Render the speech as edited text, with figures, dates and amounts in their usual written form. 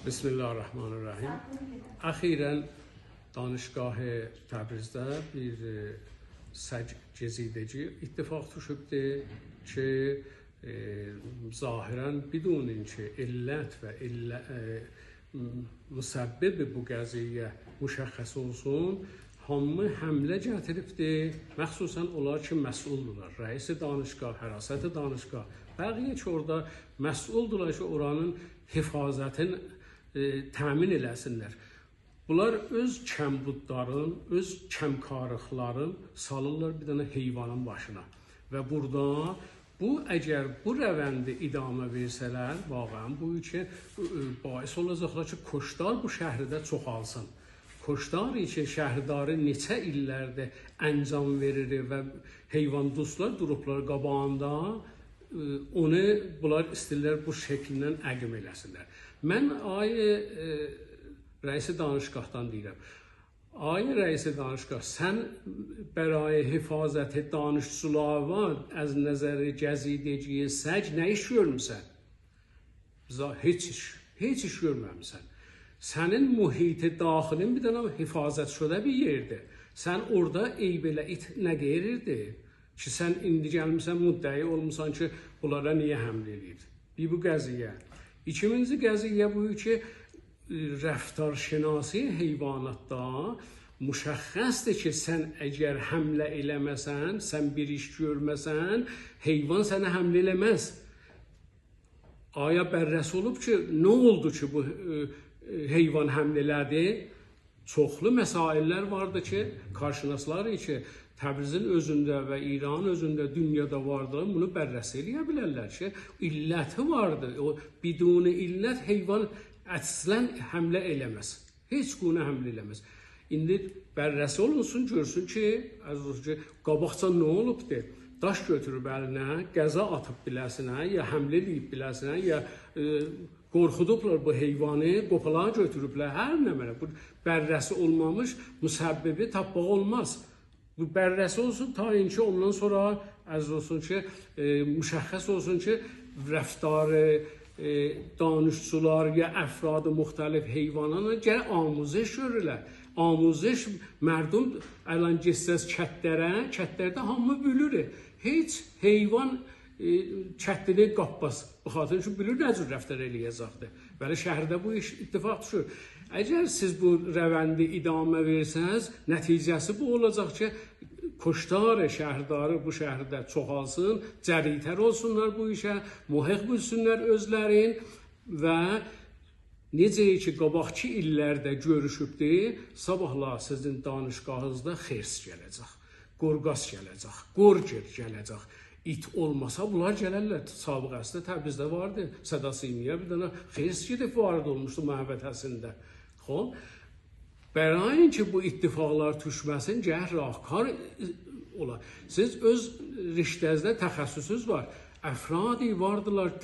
Bismillahirrahmanirrahim. Əxirən danışgah Təbrizdə bir səc gezideci ittifaq düşübdür ki, zahirən bidun ki illət və müsəbbib bu qəziyyə müşəxəs olsun, hamı həmlə gətiribdir, məxsusən onlar ki, məsuldurlar. Rəisi danışgah, hərasəti danışgah, bəqiyə ki, orada məsuldurlar ki, oranın hifazətin təmin eləsinlər. Bunlar öz kəmbudların, öz kəmkarıqların salırlar bir dənə heyvanın başına. Və burada əgər bu rəvəndi idamə versələr, vaqəən bu üçün bais olacaqlar ki, koşdar bu şəhərdə çoxalsın. Koşdar ki, şəhərdarı neçə illərdə əncam verir və heyvan dostlar durublar qabağında, onu bunlar istəyirlər bu şəkillə əqim eləsinlər. Mən rəisi danışgahdan deyirəm. Rəisi danışgah, sən bərayə hifazəti danışçılara əz nəzəri gəzideciyə səc nə iş görmüsən? Heç iş görməmişsən. Sənin mühiti daxilin bir dənə hifazət şudə bir yerdir. Sən orada eybələ it nə qeyrirdir ki, sən indi gəlmişsən, müddəi olmuşsan ki, bunlara niyə həmlə edir? Bir bu qəziyyə. İkinci qəziyyə bu ki, rəftarşinasi heyvanatda müşəxəsdir ki, sən əgər həmlə eləməsən, sən bir iş görməsən, heyvan sənə həmlə eləməz. Aya bərrəs olub ki, nə oldu ki, bu heyvan həmlə elədi? Çoxlu məsaillər vardı ki, qarşınaslar ki, Təbrizin özündə və İranın özündə, dünyada vardır, bunu bərrəs eləyə bilərlər ki, illəti vardır. O biduni illət heyvan əslən həmlə eləməz. Heç quna həmlə eləməz. İndi bərrəs olunsun, görsün ki, qabaqca nə olubdur? Daş götürüb əlinə, qəza atıb biləsinə, ya həmlə eləyib biləsinə, ya qorxudublar bu heyvanı, qopalağa götürüblər, hər nə mənə. Bu bərrəsi olmamış, müsəbbibi tapmaq olmaz. Bu bərrəsi olsun, ta ki, ondan sonra əziz olsun ki, müşəxəs olsun ki, rəftarı, danışçılar ya əfradı müxtəlif heyvanlarla gərək amuzəş görürlər. Amuzəş, mərdum ələn getsəz kətlərdə hamı bülür. Heç heyvan kətdini qapmaz. Bu xatır ki, bülür nə cür rəftar eləyəcəkdir. Bəli, şəhərdə bu iş ittifaq düşür. Əgər siz bu rəvəndi idamə versəniz, nəticəsi bu olacaq ki, koşdarı, şəhərdarı bu şəhərdə çoxalsın, cəritər olsunlar bu işə, mühiq bilsinlər özlərin və necə ki, qabaqki illərdə görüşübdir, sabahlar sizin danışqahınızda xirs gələcək, qorqas gələcək, qorgir gələcək. İt olmasa bunlar gələrlər. Sabıqəsində Təbrizdə vardı. Səda Simiyə bir dənə xirs gedib vardı olmuşdu müəbbətəsində. Bərayin ki, bu ittifaqlar düşməsin, gərək rahkar olar. Siz öz riştəzdə təxəssüsünüz var. Əfradi vardılar